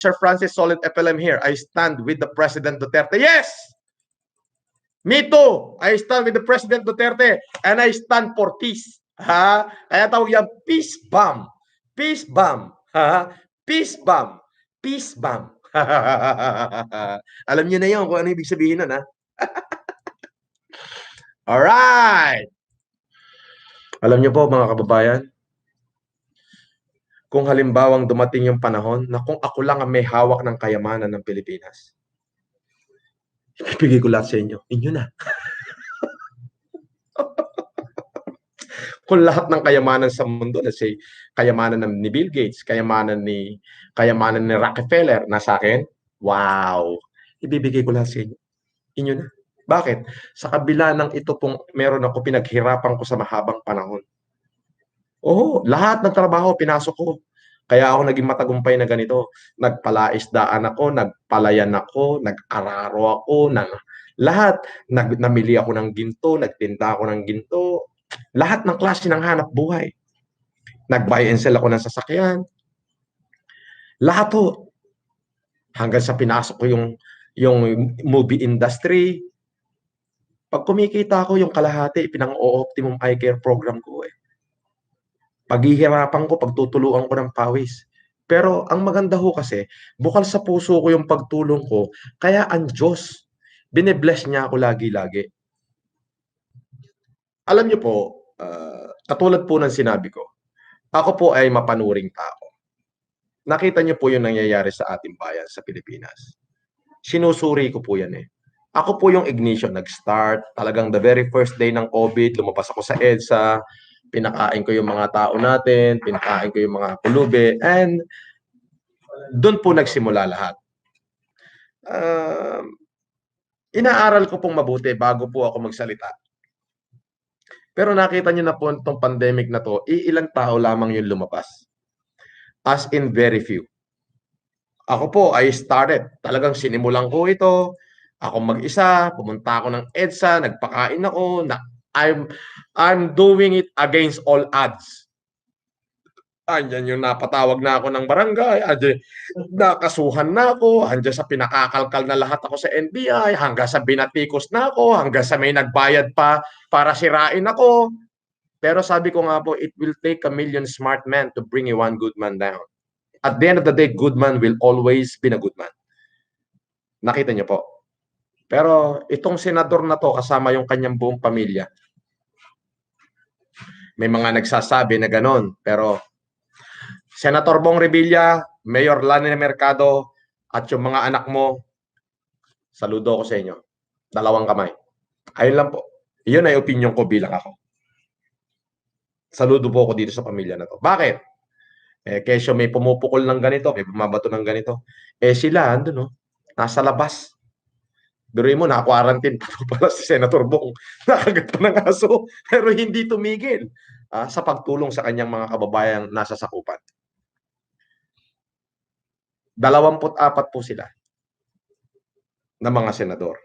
Sir Francis Solid FLM here. I stand with the President Duterte. Yes! Me too! I stand with the President Duterte and I stand for peace. Ha? Kaya tawag yan, peace bomb. Peace bomb. Ha? Peace bomb. Peace bomb. Alam niyo na yun kung ano ibig sabihin nun, ha? Alright! Alam niyo po, mga kababayan, kung halimbawang dumating yung panahon na kung ako lang ang may hawak ng kayamanan ng Pilipinas, ibigay ko lahat sa inyo. Inyo na. Kung lahat ng kayamanan sa mundo, let's say, kayamanan ni Bill Gates, kayamanan ni Rockefeller, nasa akin, wow! Ibibigay ko lahat sa inyo. Inyo na. Bakit? Sa kabila ng ito pong meron ako pinaghirapan ko sa mahabang panahon. Oo, lahat ng trabaho pinasok ko. Kaya ako naging matagumpay na ganito. Nagpalaisdaan ako, nagpalayan ako, nag-araro ako, lahat. Namili ako ng ginto, nagtinda ako ng ginto. Lahat ng klase ng hanap buhay. Nag-buy and sell ako ng sasakyan. Lahat po. Hanggang sa pinasok ko yung movie industry. Pag kumikita ko yung kalahati, pinang-o-optimum eye care program ko eh. Paghihirapan ko, pagtutuluan ko ng pawis. Pero ang maganda ho kasi, bukal sa puso ko yung pagtulong ko, kaya ang Diyos, bine-bless niya ako lagi-lagi. Alam niyo po, katulad po ng sinabi ko, ako po ay mapanuring tao. Nakita niyo po yung nangyayari sa ating bayan sa Pilipinas. Sinusuri ko po yan eh. Ako po yung ignition, nag-start, talagang the very first day ng COVID, lumabas ako sa EDSA, pinakain ko yung mga tao natin, pinakain ko yung mga pulubi, and doon po nagsimula lahat. Inaaral ko pong mabuti bago po ako magsalita. Pero nakita niyo na po itong pandemic na to, iilang tao lamang yung lumabas. As in very few. Ako po, I started. Talagang sinimulan ko ito. Ako mag-isa, pumunta ako ng EDSA, nagpakain ako, I'm doing it against all odds. Andiyan yung napatawag na ako ng barangay, andiyan, nakasuhan na ako, andiyan sa pinakakalkal na lahat ako sa NBI, hanggang sa binatikos na ako, hanggang sa may nagbayad pa para sirain ako. Pero sabi ko nga po, it will take a million smart men to bring one good man down. At the end of the day, good man will always be a good man. Nakita niyo po. Pero itong senador na to, kasama yung kanyang buong pamilya, may mga nagsasabi na ganon. Pero Senator Bong Revilla, Mayor Lani Mercado, at yung mga anak mo, saludo ko sa inyo. Dalawang kamay. Ayun lang po. Iyon ay opinion ko bilang ako. Saludo po ako dito sa pamilya na to. Bakit? Kesyo may pumupukol ng ganito, may bumabato ng ganito. Sila, andun, no? Nasa labas. Biruin mo, na-quarantine pa pala si Senator Bong. Nakagat pa ng aso, pero hindi tumigil sa pagtulong sa kanyang mga kababayang nasa sakupan. 24 po sila na mga senador.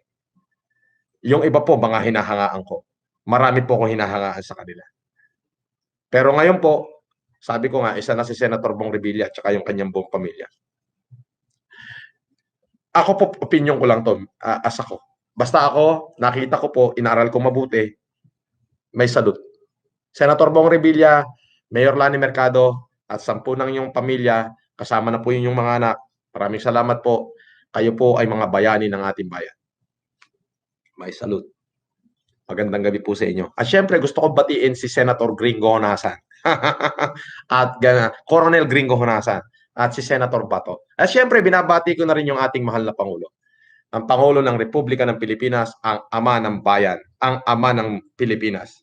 Yung iba po, mga hinahangaan ko. Marami po akong hinahangaan sa kanila. Pero ngayon po, sabi ko nga, isa na si Senator Bong Revilla at saka yung kanyang buong pamilya. Ako po, opinion ko lang to, as ako. Basta ako, nakita ko po, inaral ko mabuti, may salute. Senator Bong Revilla, Mayor Lani Mercado, at 10 ng iyong pamilya, kasama na po yung mga anak. Maraming salamat po. Kayo po ay mga bayani ng ating bayan. May salute. Magandang gabi po sa inyo. At syempre, gusto ko batiin si Senator Gringo Honasan. At Coronel Gringo Honasan. At si Senator Bato. At syempre, binabati ko na rin yung ating mahal na Pangulo. Ang Pangulo ng Republika ng Pilipinas, ang ama ng bayan, ang ama ng Pilipinas.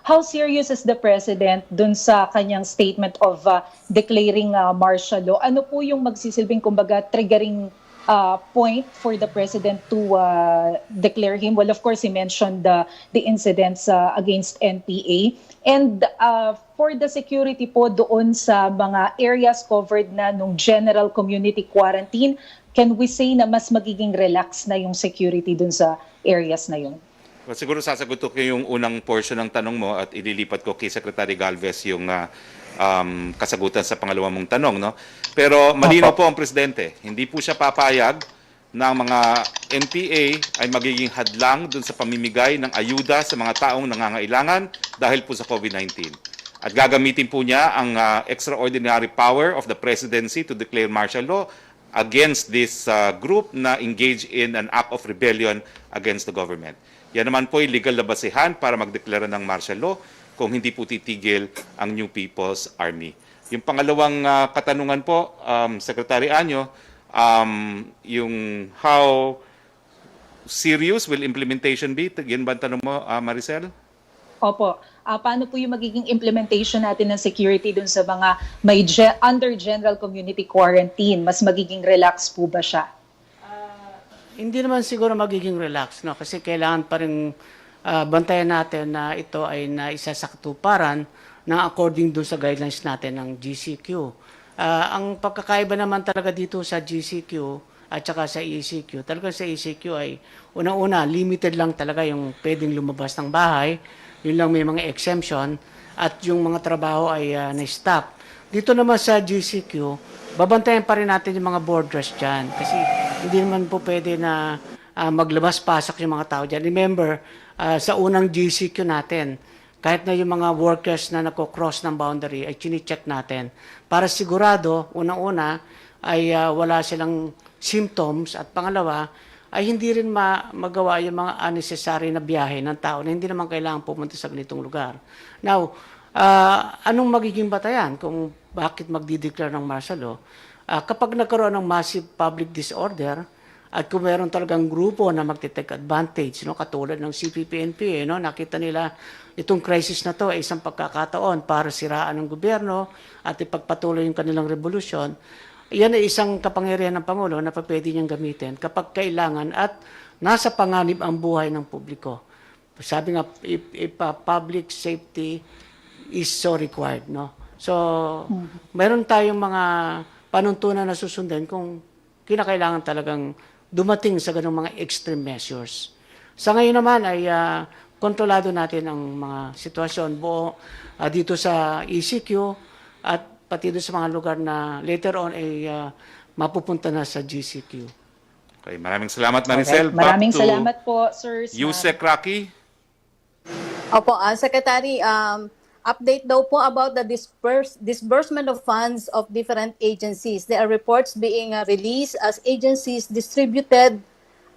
How serious is the President dun sa kanyang statement of declaring martial law? Ano po yung magsisilbing, kumbaga, triggering point for the President to declare him? Well, of course, he mentioned the incidents against NPA. And for the security po doon sa mga areas covered na nung general community quarantine, can we say na mas magiging relax na yung security doon sa areas na yun? Well, siguro sasagot ko yung unang portion ng tanong mo at ililipat ko kay Secretary Galvez yung kasagutan sa pangalawang mong tanong, no? Pero malinaw po ang presidente, hindi po siya papayag ng mga NPA ay magiging hadlang dun sa pamimigay ng ayuda sa mga taong nangangailangan dahil po sa COVID-19. At gagamitin po niya ang extraordinary power of the presidency to declare martial law against this group na engage in an act of rebellion against the government. Yan naman po ay legal na basihan para magdeklara ng martial law kung hindi po titigil ang New People's Army. Yung pangalawang katanungan po, Secretary Anyo, yung how serious will implementation be? Yan ba ang tanong mo, Maricel? Opo. Paano po yung magiging implementation natin ng security dun sa mga may under general community quarantine? Mas magiging relax po ba siya? Hindi naman siguro magiging relax, no? Kasi kailangan pa rin bantayan natin na ito ay naisasaktuparan na according doon sa guidelines natin ng GCQ. Ang pagkakaiba naman talaga dito sa GCQ at saka sa ECQ, talaga sa ECQ ay unang-una, limited lang talaga yung pwedeng lumabas ng bahay, yun lang may mga exemption, at yung mga trabaho ay na-stop. Dito naman sa GCQ, babantayan pa rin natin yung mga borders dyan kasi hindi naman po pwede na maglabas-pasok yung mga tao dyan. Remember, sa unang GCQ natin, kahit na yung mga workers na nako-cross ng boundary ay chine-check natin para sigurado, unang-una, ay wala silang symptoms at pangalawa, ay hindi rin magawa yung mga unnecessary na biyahe ng tao na hindi naman kailangan pumunta sa ganitong lugar. Now, anong magiging batayan kung bakit magdideclare ng martial law? Kapag nagkaroon ng massive public disorder at kung meron talagang grupo na magte-take advantage, no, katulad ng CPP-NPA, no, nakita nila itong crisis na to ay isang pagkakataon para siraan ng gobyerno at ipagpatuloy yung kanilang revolusyon, yan ay isang kapangyarihan ng Pangulo na pwede niyang gamitin kapag kailangan at nasa panganib ang buhay ng publiko. Sabi nga, if public safety is so required, no? So, meron tayong mga panuntunan na susundin kung kinakailangan talagang dumating sa ganung mga extreme measures. Sa ngayon naman ay kontrolado natin ang mga sitwasyon buo dito sa ECQ at pati doon sa mga lugar na later on ay mapupunta na sa GCQ. Okay, maraming salamat, Maricel. Okay. Maraming salamat po, Sir. Yusek Rocky. Opo, Secretary, update daw po about the disbursement of funds of different agencies. There are reports being released as agencies distributed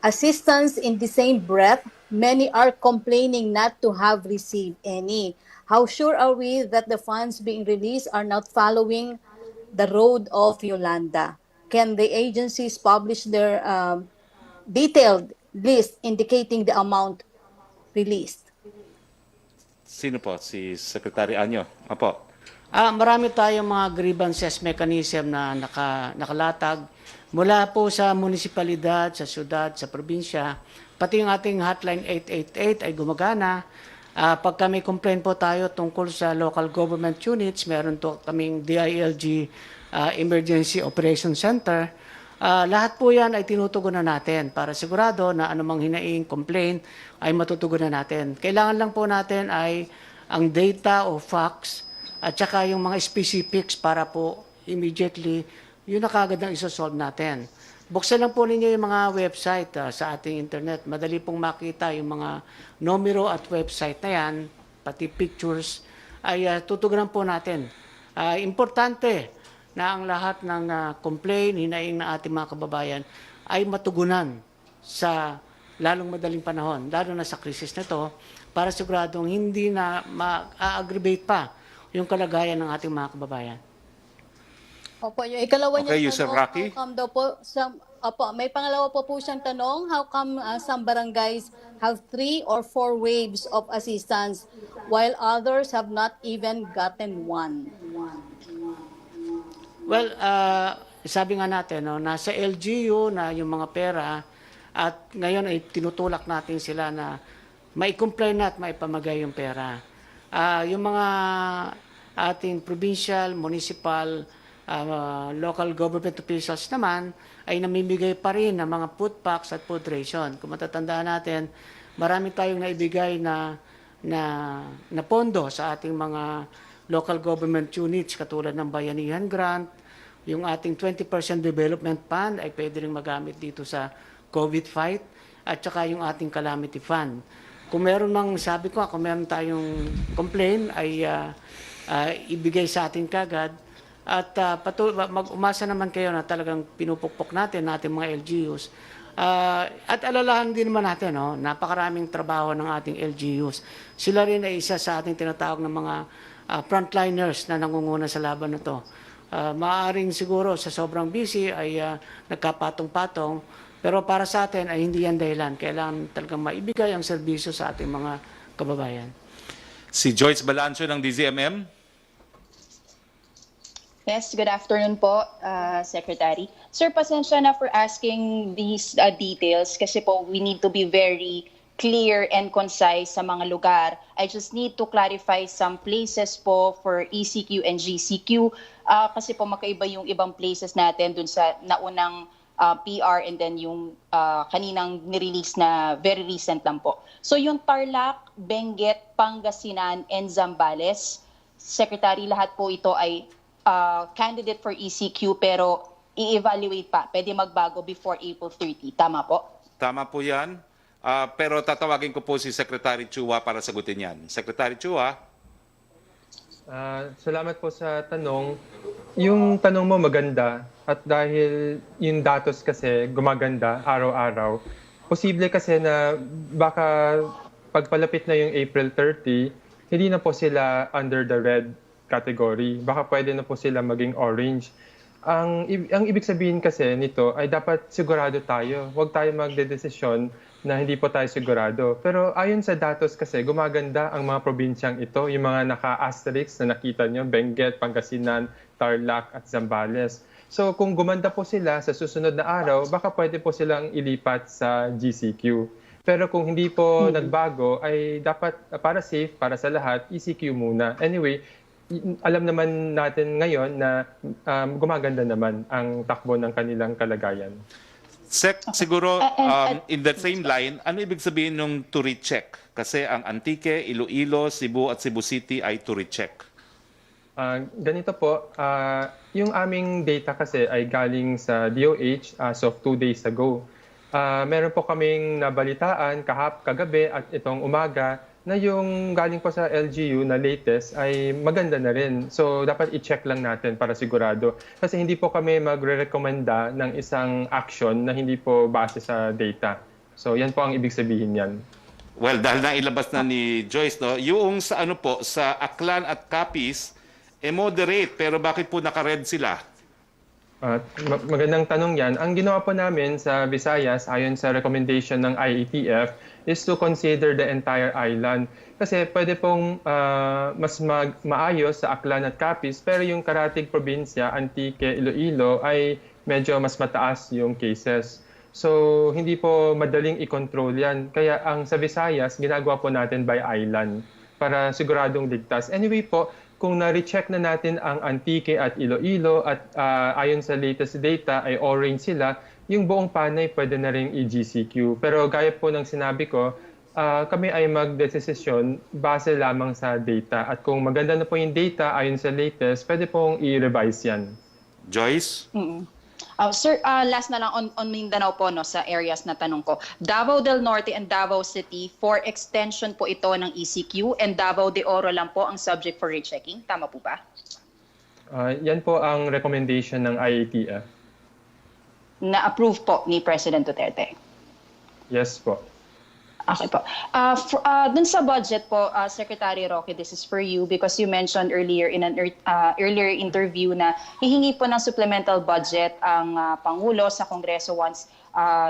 assistance in the same breath. Many are complaining not to have received any. How sure are we that the funds being released are not following the road of Yolanda? Can the agencies publish their detailed list indicating the amount released? Sino po? Si Secretary Anyo. Apo. Marami tayong mga grievances mechanism na nakalatag mula po sa munisipalidad, sa syudad, sa probinsya. Pati yung ating hotline 888 ay gumagana. Pagka may complaint po tayo tungkol sa local government units, meron to kaming DILG Emergency Operation Center. Lahat po yan ay tinutugunan natin para sigurado na anumang hinaing complaint ay matutugunan natin. Kailangan lang po natin ay ang data o facts at saka yung mga specifics para po immediately yun na kagad ang isosolve natin. Buksan lang po ninyo yung mga website sa ating internet. Madali pong makita yung mga numero at website na yan, pati pictures, ay tutugunan po natin. Importante na ang lahat ng complaint, hinaing na ating mga kababayan ay matugunan sa lalong madaling panahon, lalo na sa krisis na ito, para siguradong hindi na ma-aggravate pa yung kalagayan ng ating mga kababayan. Opo, yung ikalawa Okay, niyang Yusek tanong, Rocky. how come daw po, may pangalawa po siyang tanong, how come some barangays have 3 or 4 waves of assistance while others have not even gotten one? Well, sabi nga natin, no, nasa LGU na yung mga pera at ngayon ay tinutulak natin sila na mai-comply na at maipamagay yung pera. Yung mga ating provincial, municipal, local government officials naman ay namimigay pa rin ng mga food packs at food ration. Kung matatandaan natin, marami tayong naibigay na pondo sa ating mga local government units katulad ng Bayanihan Grant, yung ating 20% development fund ay pwede rin magamit dito sa COVID fight, at saka yung ating calamity fund. Kung meron mang, sabi ko, kung meron tayong complaint ay ibigay sa atin kagad, at mag-umasa naman kayo na talagang pinupukpok natin mga LGUs. At alalahan din naman natin, napakaraming trabaho ng ating LGUs. Sila rin ay isa sa ating tinatawag ng mga frontliners na nangunguna sa laban na to. Maaaring siguro sa sobrang busy ay nagkapatong-patong, pero para sa atin ay hindi yan dahilan. Kailangan talagang maibigay ang serbisyo sa ating mga kababayan. Si Joyce Balancio ng DZMM. Yes, good afternoon po, Secretary. Sir, pasensya na for asking these details kasi po we need to be very clear and concise sa mga lugar. I just need to clarify some places po for ECQ and GCQ kasi po makaiba yung ibang places natin dun sa naunang PR and then yung kaninang nirelease na very recent lang po. So yung Tarlac, Benguet, Pangasinan, and Zambales, Secretary, lahat po ito ay candidate for ECQ pero i-evaluate pa. Pwede magbago before April 30. Tama po? Tama po yan. Pero tatawagin ko po si Secretary Chua para sagutin yan. Secretary Chua. Salamat po sa tanong. Yung tanong mo maganda at dahil yung datos kasi gumaganda araw-araw, posible kasi na baka pagpalapit na yung April 30, hindi na po sila under the red category. Baka pwede na po sila maging orange. Ang ibig sabihin kasi nito ay dapat sigurado tayo. Huwag tayo magdedesisyon na hindi po tayo sigurado. Pero ayon sa datos kasi, gumaganda ang mga probinsyang ito, yung mga naka-asterisk na nakita nyo, Benguet, Pangasinan, Tarlac at Zambales. So kung gumanda po sila sa susunod na araw, baka pwede po silang ilipat sa GCQ. Pero kung hindi po nagbago, ay dapat para safe, para sa lahat, ECQ muna. Anyway, alam naman natin ngayon na gumaganda naman ang takbo ng kanilang kalagayan. Sec, siguro in the same line, ano ibig sabihin ng to recheck? Kasi ang Antique, Iloilo, Cebu at Cebu City ay to recheck. Ganito po, yung aming data kasi ay galing sa DOH as of 2 days ago. Meron po kaming nabalitaan kagabi at itong umaga na yung galing po sa LGU na latest ay maganda na rin. So dapat i-check lang natin para sigurado. Kasi hindi po kami magre-recommenda ng isang action na hindi po base sa data. So yan po ang ibig sabihin yan. Well, dahil nailabas na ni Joyce, yung sa sa Aklan at Capiz, moderate, pero bakit po naka-red sila? Magandang tanong yan. Ang ginawa po namin sa Visayas, ayon sa recommendation ng IATF, is to consider the entire island. Kasi pwede pong mas maayos sa Aklan at Capiz, pero yung karatig probinsya, Antique, Iloilo, ay medyo mas mataas yung cases. So, hindi po madaling i-control yan. Kaya ang sa Visayas, ginagawa po natin by island para siguradong ligtas. Anyway po, kung na-recheck na natin ang Antique at Iloilo at ayon sa latest data ay orange sila, yung buong panay pwede na rin i-GCQ. Pero gaya po ng sinabi ko, kami ay magdesisyon base lamang sa data. At kung maganda na po yung data ayon sa latest, pwede pong i-revise yan. Joyce? Sir, last na lang on Mindanao po sa areas na tanong ko. Davao del Norte and Davao City, for extension po ito ng ECQ and Davao de Oro lang po ang subject for rechecking. Tama po ba? Yan po ang recommendation ng IATF. Na-approve po ni President Duterte? Yes po. Okay po. Dun sa budget po, Secretary Roque, this is for you because you mentioned earlier in an earlier interview na hihingi po ng supplemental budget ang Pangulo sa Kongreso once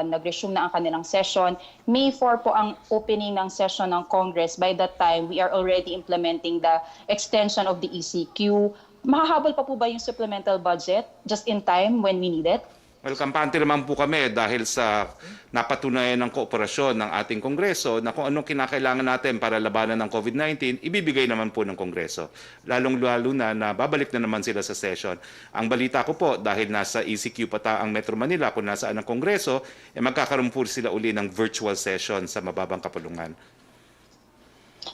nag-resume na ang kanilang session. May 4 po ang opening ng session ng Congress. By that time, we are already implementing the extension of the ECQ. Makahabol pa po ba yung supplemental budget just in time when we need it? Well, kampante naman po kami dahil sa napatunayan ng kooperasyon ng ating Kongreso na kung anong kinakailangan natin para labanan ng COVID-19, ibibigay naman po ng Kongreso. Lalong-lalo na babalik na naman sila sa session. Ang balita ko po, dahil nasa ECQ pata ang Metro Manila, kung nasaan ang Kongreso, magkakaroon po sila uli ng virtual session sa mababang kapulungan.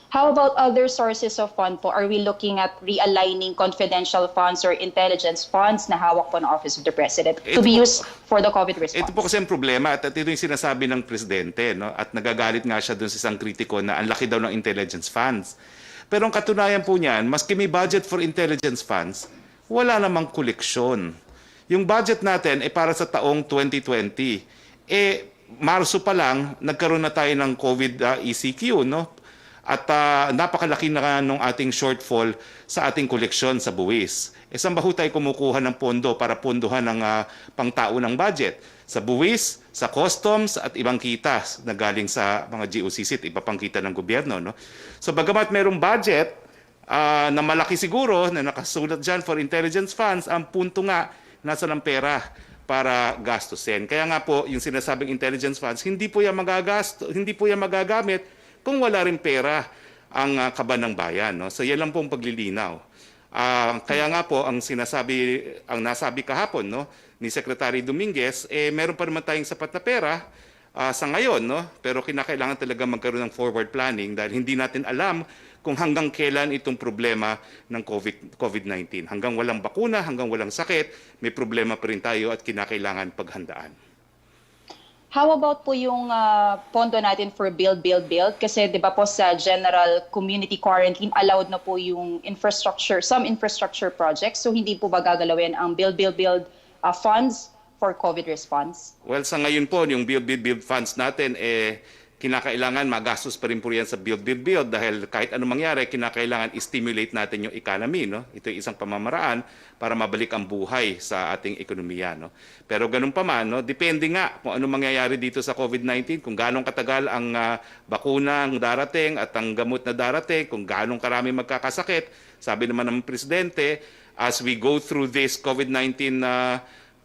How about other sources of fund po? Are we looking at realigning confidential funds or intelligence funds na hawak po ng Office of the President to be used for the COVID response? Ito po kasi ang problema at ito yung sinasabi ng Presidente, no? At nagagalit nga siya dun sa isang kritiko na ang laki daw ng intelligence funds. Pero ang katunayan po niyan, maski may budget for intelligence funds, wala namang koleksyon. Yung budget natin ay para sa taong 2020. Marso pa lang, nagkaroon na tayo ng COVID ECQ, no? At napakalaki na nung ating shortfall sa ating koleksyon sa buwis. Saan ba ho tayo kumukuha ng pondo para pondohan ng pangtao ng budget? Sa buwis, sa customs at ibang kita na galing sa mga GOCC at iba pang kita ng gobyerno. No? So bagamat mayroong budget na malaki siguro na nakasulat dyan for intelligence funds, ang punto nga nasa ng pera para gastusin. Kaya nga po yung sinasabing intelligence funds, hindi po yan magagamit kung wala rin pera ang kaban ng bayan. No? So yan lang po ang paglilinaw. Kaya nga po ang nasabi kahapon, no, ni Secretary Dominguez, meron pa naman tayong sapat na pera sa ngayon, no? Pero kinakailangan talaga magkaroon ng forward planning dahil hindi natin alam kung hanggang kailan itong problema ng COVID-19. Hanggang walang bakuna, hanggang walang sakit, may problema pa rin tayo at kinakailangan paghandaan. How about po yung pondo natin for build? Kasi di ba po sa general community quarantine, allowed na po yung some infrastructure projects. So hindi po ba gagalawin ang build funds for COVID response? Well, sa ngayon po, yung build funds natin, kinakailangan magastos pa rin po yan sa build dahil kahit anong mangyari, kinakailangan i-stimulate natin yung economy. No? Ito yung isang pamamaraan para mabalik ang buhay sa ating ekonomiya. No? Pero ganun pa man, no? Depende nga kung anong mangyayari dito sa COVID-19, kung gano'ng katagal ang bakuna ang darating at ang gamot na darating, kung gano'ng karami magkakasakit. Sabi naman ng Presidente, as we go through this COVID-19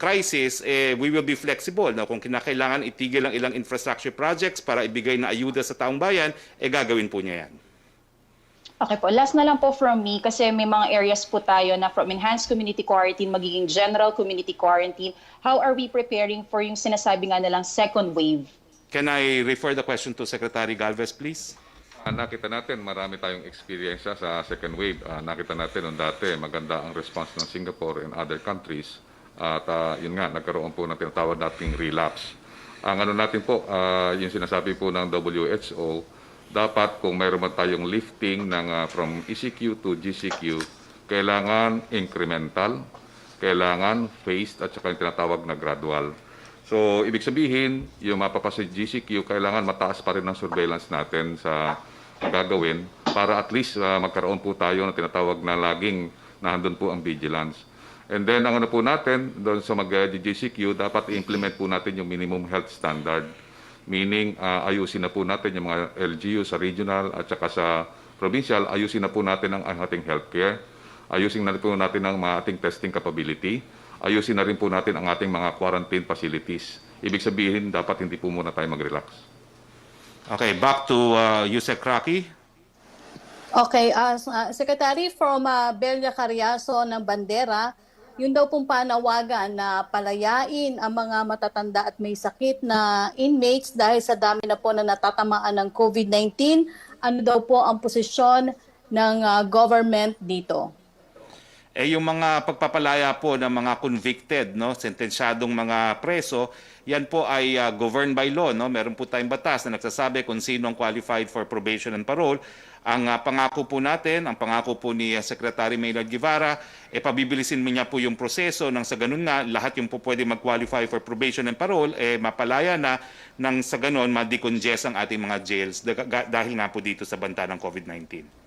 crisis, we will be flexible. No? Kung kinakailangan itigil ang ilang infrastructure projects para ibigay na ayuda sa taong bayan, gagawin po niya yan. Okay po. Last na lang po from me kasi may mga areas po tayo na from enhanced community quarantine magiging general community quarantine. How are we preparing for yung sinasabi nga nilang second wave? Can I refer the question to Secretary Galvez, please? Nakita natin marami tayong experience sa second wave. Nakita natin noong dati maganda ang response ng Singapore and other countries. At yun nga, nagkaroon po ng tinatawag nating relapse. Ang ano natin po, yung sinasabi po ng WHO, dapat kung mayroon man tayong lifting from ECQ to GCQ, kailangan incremental, kailangan phased at saka yung tinatawag na gradual. So, ibig sabihin, yung mapapasa GCQ, kailangan mataas pa rin ang surveillance natin sa gagawin para at least magkaroon po tayo ng tinatawag na laging nandun po ang vigilance. And then, ang ano po natin, doon sa mag-GCQ, dapat i-implement po natin yung minimum health standard. Meaning, ayusin na po natin yung mga LGU sa regional at saka sa provincial, ayusin na po natin ang ating healthcare, ayusin na po natin ang mga ating testing capability, ayusin na rin po natin ang ating mga quarantine facilities. Ibig sabihin, dapat hindi po muna tayo mag-relax. Okay, back to Yusek Kraki. Okay, Secretary from Belia Cariaso ng Bandera, yun daw pong panawagan na palayain ang mga matatanda at may sakit na inmates dahil sa dami na po na natatamaan ng COVID-19. Ano daw po ang posisyon ng government dito? Yung mga pagpapalaya po ng mga convicted, no, sentensyadong mga preso, yan po ay governed by law. No? Meron po tayong batas na nagsasabi kung sino ang qualified for probation and parole. Ang pangako po natin, ang pangako po ni Secretary Maynard Guevara, pabibilisin niya po yung proseso nang sa ganun na lahat yung po pwede mag-qualify for probation and parole, mapalaya na nang sa ganun ma-decongest ang ating mga jails dahil nga po dito sa banta ng COVID-19.